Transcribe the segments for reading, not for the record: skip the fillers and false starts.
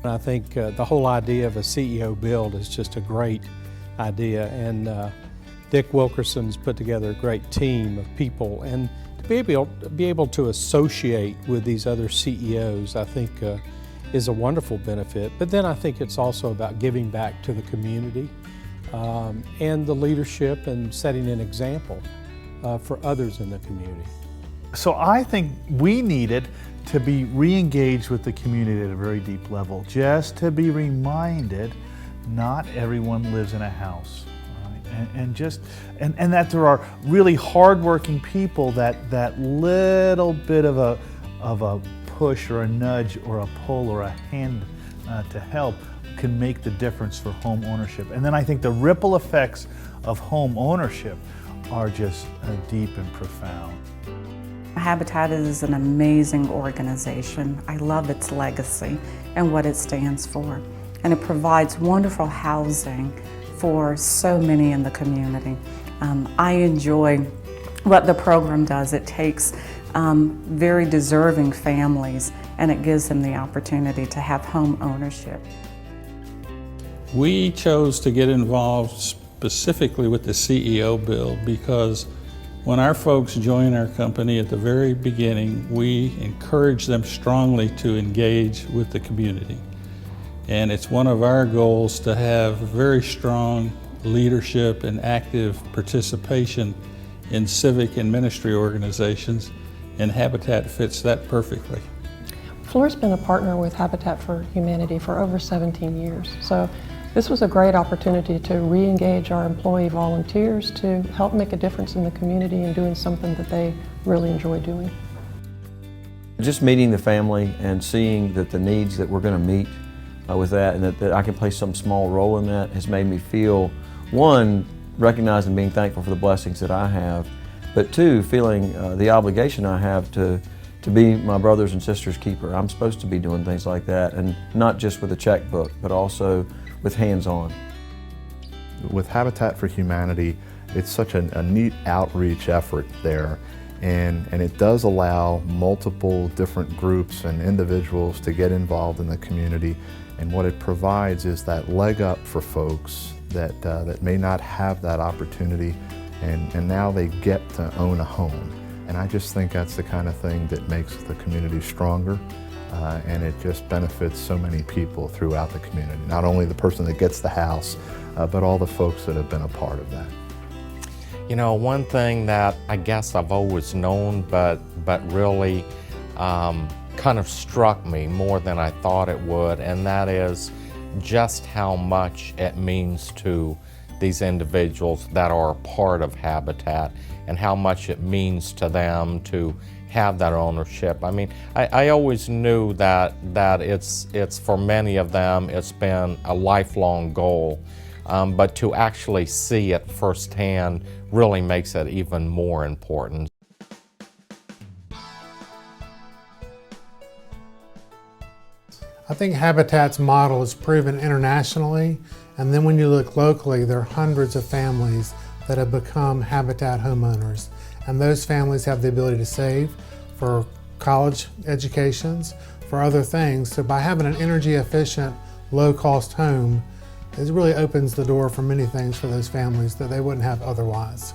I think the whole idea of a CEO build is just a great idea, and Dick Wilkerson's put together a great team of people, and to be able to associate with these other CEOs, I think is a wonderful benefit. But then I think it's also about giving back to the community and the leadership and setting an example for others in the community. So I think we needed to be re-engaged with the community at a very deep level, just to be reminded not everyone lives in a house, right? and that there are really hardworking people that little bit of a push or a nudge or a pull or a hand to help can make the difference for home ownership. And then I think the ripple effects of home ownership are just deep and profound. Habitat is an amazing organization. I love its legacy and what it stands for. And it provides wonderful housing for so many in the community. I enjoy what the program does. It takes very deserving families and it gives them the opportunity to have home ownership. We chose to get involved specifically with the CEO build because when our folks join our company at the very beginning, we encourage them strongly to engage with the community. And it's one of our goals to have very strong leadership and active participation in civic and ministry organizations, and Habitat fits that perfectly. Fluor's been a partner with Habitat for Humanity for over 17 years. So this was a great opportunity to re-engage our employee volunteers to help make a difference in the community and doing something that they really enjoy doing. Just meeting the family and seeing that the needs that we're going to meet with that, and that I can play some small role in that, has made me feel, one, recognizing and being thankful for the blessings that I have, but two, feeling the obligation I have to be my brothers and sisters' keeper. I'm supposed to be doing things like that, and not just with a checkbook, but also with hands-on. With Habitat for Humanity, it's such a neat outreach effort there, and it does allow multiple different groups and individuals to get involved in the community, and what it provides is that leg up for folks that may not have that opportunity, and now they get to own a home. And I just think that's the kind of thing that makes the community stronger. And it just benefits so many people throughout the community. Not only the person that gets the house, but all the folks that have been a part of that. You know, one thing that I guess I've always known, but really kind of struck me more than I thought it would, and that is just how much it means to these individuals that are a part of Habitat, and how much it means to them to have that ownership. I mean, I always knew that it's for many of them, it's been a lifelong goal, but to actually see it firsthand really makes it even more important. I think Habitat's model is proven internationally, and then when you look locally, there are hundreds of families that have become Habitat homeowners. And those families have the ability to save for college educations, for other things. So by having an energy efficient, low cost home, it really opens the door for many things for those families that they wouldn't have otherwise.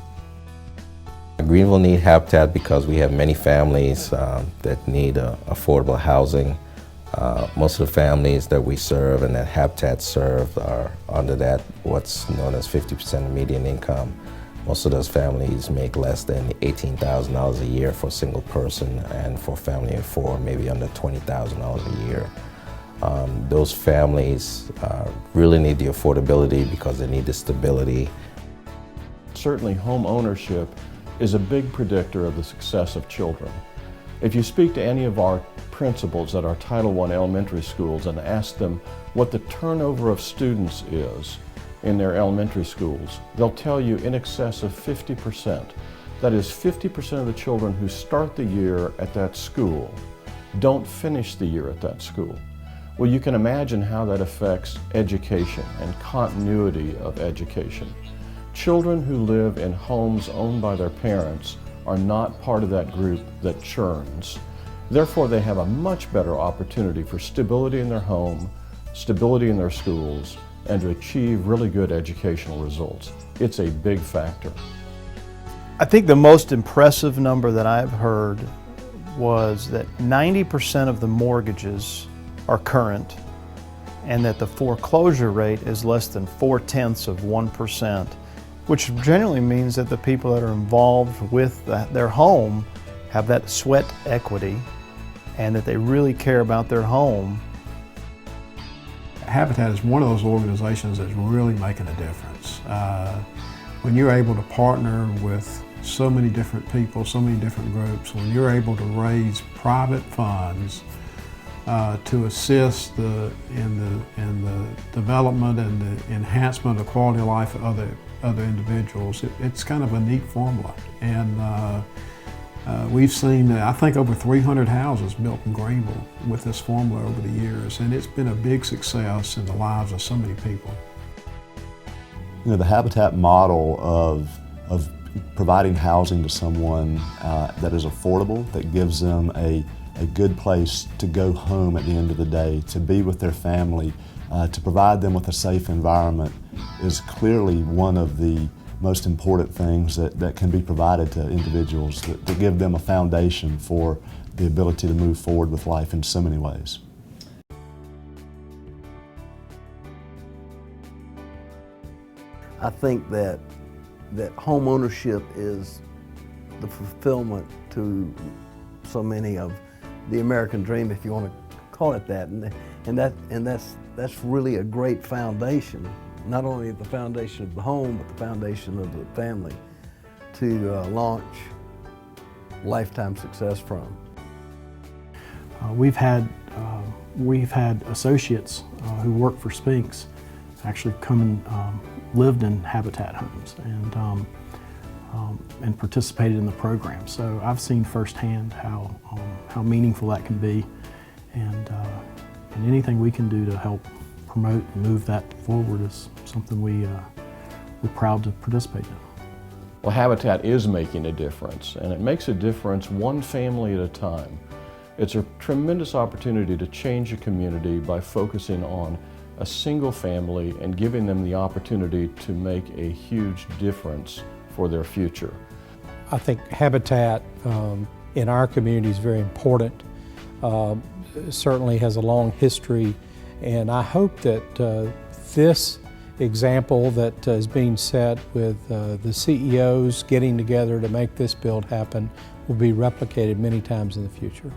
Greenville needs Habitat because we have many families that need affordable housing. Most of the families that we serve and that Habitat serve are under that what's known as 50% of median income. Most of those families make less than $18,000 a year for a single person, and for a family of four, maybe under $20,000 a year. Those families really need the affordability because they need the stability. Certainly home ownership is a big predictor of the success of children. If you speak to any of our principals at our Title I elementary schools and ask them what the turnover of students is in their elementary schools, they'll tell you in excess of 50%. That is, 50% of the children who start the year at that school don't finish the year at that school. Well, you can imagine how that affects education and continuity of education. Children who live in homes owned by their parents are not part of that group that churns. Therefore, they have a much better opportunity for stability in their home, stability in their schools, and to achieve really good educational results. It's a big factor. I think the most impressive number that I've heard was that 90% of the mortgages are current and that the foreclosure rate is less than 0.4%, which generally means that the people that are involved with their home have that sweat equity and that they really care about their home. Habitat is one of those organizations that's really making a difference. When you're able to partner with so many different people, so many different groups, when you're able to raise private funds to assist in the development and the enhancement of quality of life of other individuals, it's kind of a neat formula. And we've seen, I think, over 300 houses built in Greenville with this formula over the years, and it's been a big success in the lives of so many people. You know, the Habitat model of providing housing to someone that is affordable, that gives them a good place to go home at the end of the day, to be with their family, to provide them with a safe environment, is clearly one of the most important things that can be provided to individuals, to give them a foundation for the ability to move forward with life in so many ways. I think that home ownership is the fulfillment to so many of the American dream, if you want to call it that, and that's really a great foundation. Not only the foundation of the home, but the foundation of the family to launch lifetime success from. We've had associates who work for Spinks actually come and lived in Habitat homes and participated in the program. So I've seen firsthand how meaningful that can be, and anything we can do to help promote and move that forward is something we're proud to participate in. Well, Habitat is making a difference, and it makes a difference one family at a time. It's a tremendous opportunity to change a community by focusing on a single family and giving them the opportunity to make a huge difference for their future. I think Habitat in our community is very important. Certainly has a long history, and I hope that this example that is being set with the CEOs getting together to make this build happen will be replicated many times in the future.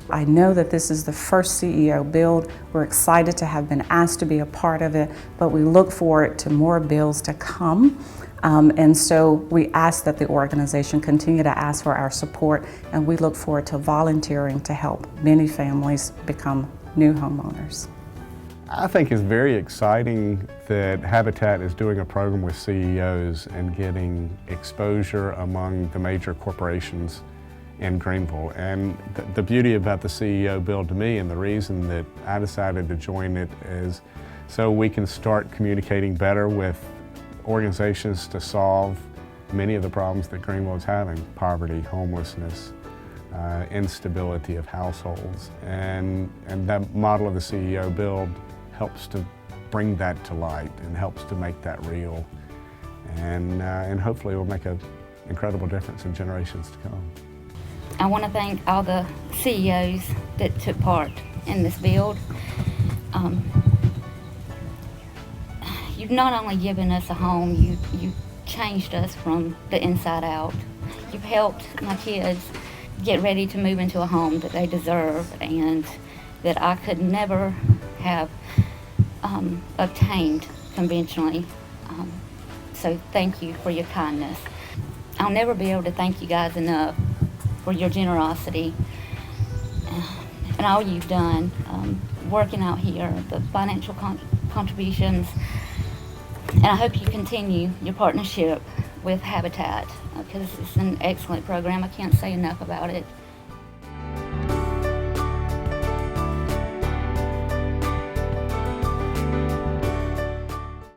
I know that this is the first CEO build. We're excited to have been asked to be a part of it, but we look forward to more builds to come. And so we ask that the organization continue to ask for our support, and we look forward to volunteering to help many families become new homeowners. I think it's very exciting that Habitat is doing a program with CEOs and getting exposure among the major corporations in Greenville. And the beauty about the CEO build to me, and the reason that I decided to join it, is so we can start communicating better with organizations to solve many of the problems that Greenville is having: poverty, homelessness, instability of households. And that model of the CEO build helps to bring that to light and helps to make that real. And hopefully it will make an incredible difference in generations to come. I want to thank all the CEOs that took part in this build. You've not only given us a home, you changed us from the inside out. You've helped my kids get ready to move into a home that they deserve and that I could never have obtained conventionally. So thank you for your kindness. I'll never be able to thank you guys enough for your generosity and all you've done working out here, the financial contributions. And I hope you continue your partnership with Habitat because it's an excellent program. I can't say enough about it.